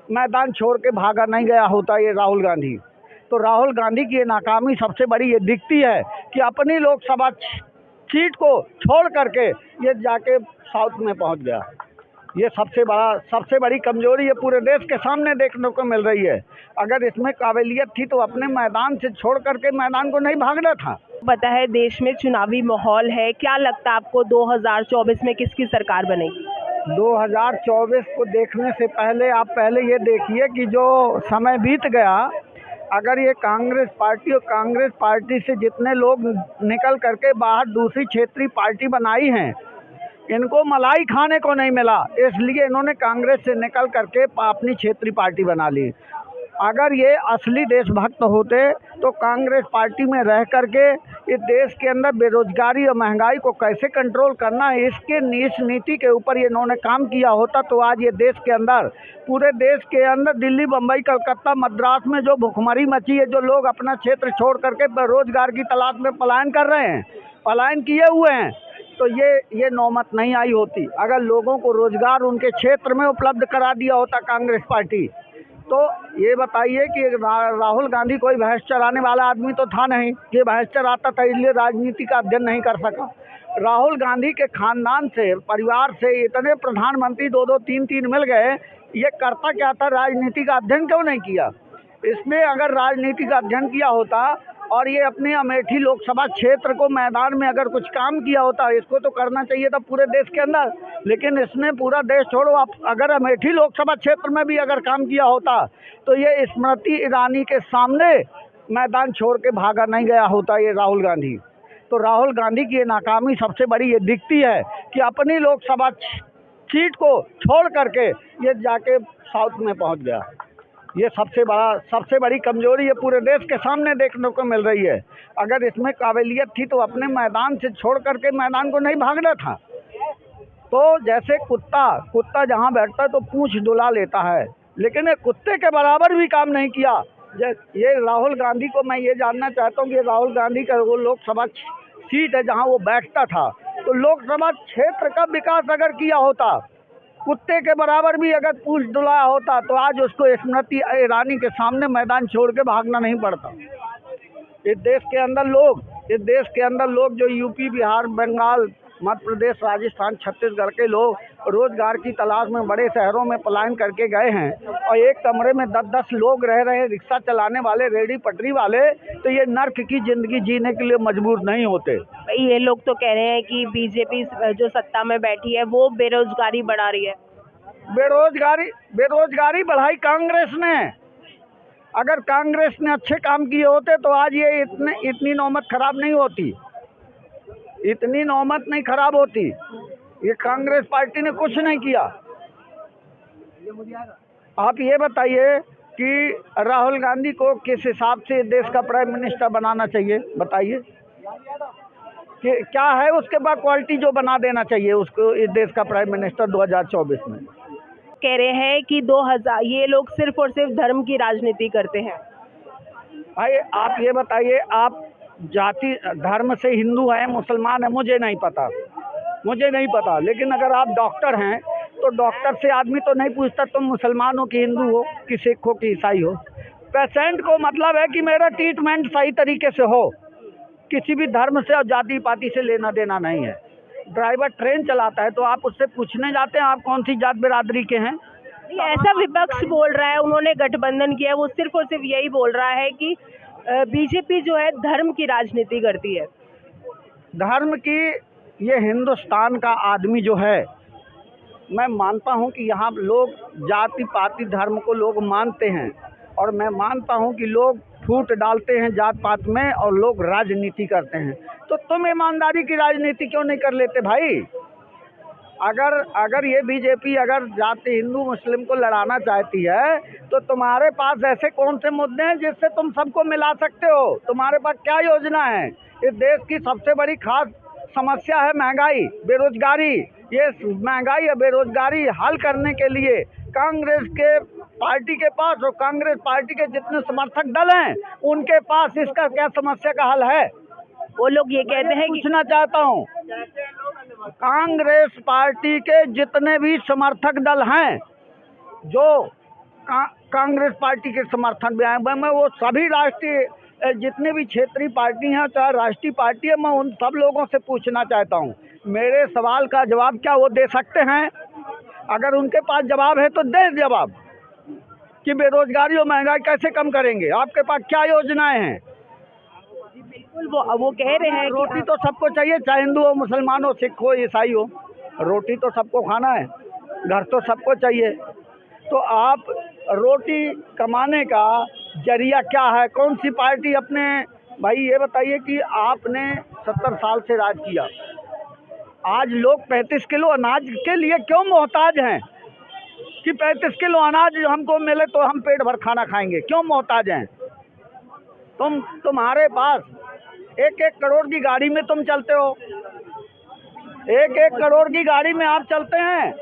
मैदान छोड़ के भागा नहीं गया होता ये राहुल गांधी। तो राहुल गांधी की ये नाकामी सबसे बड़ी ये दिखती है कि अपनी लोकसभा सीट को छोड़ करके ये जाके साउथ में पहुंच गया। ये सबसे बड़ी कमजोरी ये पूरे देश के सामने देखने को मिल रही है। अगर इसमें काबिलियत थी तो अपने मैदान से छोड़ करके मैदान को नहीं भागना था। पता है देश में चुनावी माहौल है, क्या लगता है आपको 2024 में किसकी सरकार बनेगी? 2024 को देखने से पहले आप पहले ये देखिए कि जो समय बीत गया, अगर ये कांग्रेस पार्टी और कांग्रेस पार्टी से जितने लोग निकल करके बाहर दूसरी क्षेत्रीय पार्टी बनाई हैं, इनको मलाई खाने को नहीं मिला, इसलिए इन्होंने कांग्रेस से निकल करके अपनी क्षेत्रीय पार्टी बना ली। अगर ये असली देशभक्त होते तो कांग्रेस पार्टी में रह करके इस देश के अंदर बेरोजगारी और महंगाई को कैसे कंट्रोल करना है, इस नीति के ऊपर ये इन्होंने काम किया होता तो आज ये देश के अंदर, पूरे देश के अंदर दिल्ली, बम्बई, कलकत्ता, मद्रास में जो भुखमरी मची है, जो लोग अपना क्षेत्र छोड़ करके रोजगार की तलाश में पलायन कर रहे हैं, पलायन किए हुए हैं, तो ये नौबत नहीं आई होती। अगर लोगों को रोजगार उनके क्षेत्र में उपलब्ध करा दिया होता कांग्रेस पार्टी, तो ये बताइए कि राहुल गांधी कोई भैंस चराने वाला आदमी तो था नहीं, ये भैंस चराता था इसलिए राजनीति का अध्ययन नहीं कर सका। राहुल गांधी के खानदान से, परिवार से इतने प्रधानमंत्री 2-2, 3-3 मिल गए, ये करता क्या था, राजनीति का अध्ययन क्यों नहीं किया? इसमें अगर राजनीति का अध्ययन किया होता और ये अपने अमेठी लोकसभा क्षेत्र को मैदान में अगर कुछ काम किया होता, इसको तो करना चाहिए था पूरे देश के अंदर, लेकिन इसने पूरा देश छोड़ो, आप अगर अमेठी लोकसभा क्षेत्र में भी अगर काम किया होता तो ये स्मृति ईरानी के सामने मैदान छोड़ के भागा नहीं गया होता ये राहुल गांधी। तो राहुल गांधी की ये नाकामी सबसे बड़ी ये दिखती है कि अपनी लोकसभा सीट को छोड़ करके ये जाके साउथ में पहुँच गया। ये सबसे बड़ी कमजोरी ये पूरे देश के सामने देखने को मिल रही है। अगर इसमें काबिलियत थी तो अपने मैदान से छोड़ करके मैदान को नहीं भागना था। तो जैसे कुत्ता जहाँ बैठता है तो पूंछ डुला लेता है, लेकिन ये कुत्ते के बराबर भी काम नहीं किया। ये राहुल गांधी को मैं ये जानना चाहता हूँ कि राहुल गांधी का वो लोकसभा सीट है जहाँ वो बैठता था, तो लोकसभा क्षेत्र का विकास अगर किया होता, कुत्ते के बराबर भी अगर पूंछ डुलाया होता, तो आज उसको स्मृति ईरानी के सामने मैदान छोड़ के भागना नहीं पड़ता। इस देश के अंदर लोग जो यूपी, बिहार, बंगाल, मध्य प्रदेश, राजस्थान, छत्तीसगढ़ के लोग रोजगार की तलाश में बड़े शहरों में पलायन करके गए हैं और एक कमरे में 10-10 लोग रह रहे हैं, रिक्शा चलाने वाले, रेहड़ी पटरी वाले, तो ये नर्क की जिंदगी जीने के लिए मजबूर नहीं होते। ये लोग तो कह रहे हैं कि बीजेपी जो सत्ता में बैठी है वो बेरोजगारी बढ़ा रही है। बेरोजगारी बढ़ाई कांग्रेस ने। अगर कांग्रेस ने अच्छे काम किए होते तो आज ये इतनी नौबत खराब नहीं होती, इतनी नौबत नहीं खराब होती। ये कांग्रेस पार्टी ने कुछ नहीं किया। आप ये बताइए कि राहुल गांधी को किस हिसाब से देश का प्राइम मिनिस्टर बनाना चाहिए, बताइए कि क्या है उसके बाद क्वालिटी जो बना देना चाहिए उसको इस देश का प्राइम मिनिस्टर 2024 में। कह रहे हैं कि 2000 ये लोग सिर्फ और सिर्फ धर्म की राजनीति करते हैं। भाई आप ये बताइए, आप जाति धर्म से हिंदू हैं, मुसलमान हैं, मुझे नहीं पता, लेकिन अगर आप डॉक्टर हैं तो डॉक्टर से आदमी तो नहीं पूछता तुम मुसलमान हो कि हिंदू हो कि सिख हो कि ईसाई हो। पेशेंट को मतलब है कि मेरा ट्रीटमेंट सही तरीके से हो, किसी भी धर्म से और जाति पाति से लेना देना नहीं है। ड्राइवर ट्रेन चलाता है तो आप उससे पूछने जाते हैं आप कौन सी जात बिरादरी के हैं? ऐसा विपक्ष बोल रहा है, उन्होंने गठबंधन किया, वो सिर्फ और सिर्फ यही बोल रहा है कि बीजेपी जो है धर्म की राजनीति करती है। धर्म की, ये हिंदुस्तान का आदमी जो है, मैं मानता हूं कि यहाँ लोग जाति पाति धर्म को लोग मानते हैं और मैं मानता हूं कि लोग फूट डालते हैं जात पात में और लोग राजनीति करते हैं। तो तुम ईमानदारी की राजनीति क्यों नहीं कर लेते भाई? अगर ये बीजेपी अगर जाति हिंदू मुस्लिम को लड़ाना चाहती है तो तुम्हारे पास ऐसे कौन से मुद्दे हैं जिससे तुम सबको मिला सकते हो? तुम्हारे पास क्या योजना है? इस देश की सबसे बड़ी खास समस्या है महंगाई, बेरोजगारी। ये महंगाई और बेरोजगारी हल करने के लिए कांग्रेस के पार्टी के पास और कांग्रेस पार्टी के जितने समर्थक दल हैं उनके पास इसका क्या समस्या का हल है? वो लोग ये कहते हैं, पूछना चाहता हूँ, कांग्रेस पार्टी के जितने भी समर्थक दल हैं, जो कांग्रेस पार्टी के समर्थन में आए। मैं वो सभी राष्ट्रीय जितने भी क्षेत्रीय पार्टी हैं चाहे राष्ट्रीय पार्टी है, मैं उन सब लोगों से पूछना चाहता हूँ, मेरे सवाल का जवाब क्या वो दे सकते हैं? अगर उनके पास जवाब है तो दे जवाब कि बेरोजगारी और महंगाई कैसे कम करेंगे, आपके पास क्या योजनाएं हैं? बिल्कुल, वो कह रहे हैं रोटी तो सबको चाहिए, चाहे हिंदू हो, मुसलमान हो, सिख हो, ईसाई हो, रोटी तो सबको खाना है, घर तो सबको चाहिए। तो आप रोटी कमाने का जरिया क्या है? कौन सी पार्टी अपने भाई ये बताइए कि आपने 70 साल से राज किया, आज लोग 35 किलो अनाज के लिए क्यों मोहताज हैं कि 35 किलो अनाज हमको मिले तो हम पेट भर खाना खाएंगे? क्यों मोहताज हैं? तुम्हारे पास 1-1 करोड़ की गाड़ी में तुम चलते हो, 1-1 करोड़ की गाड़ी में आप चलते हैं।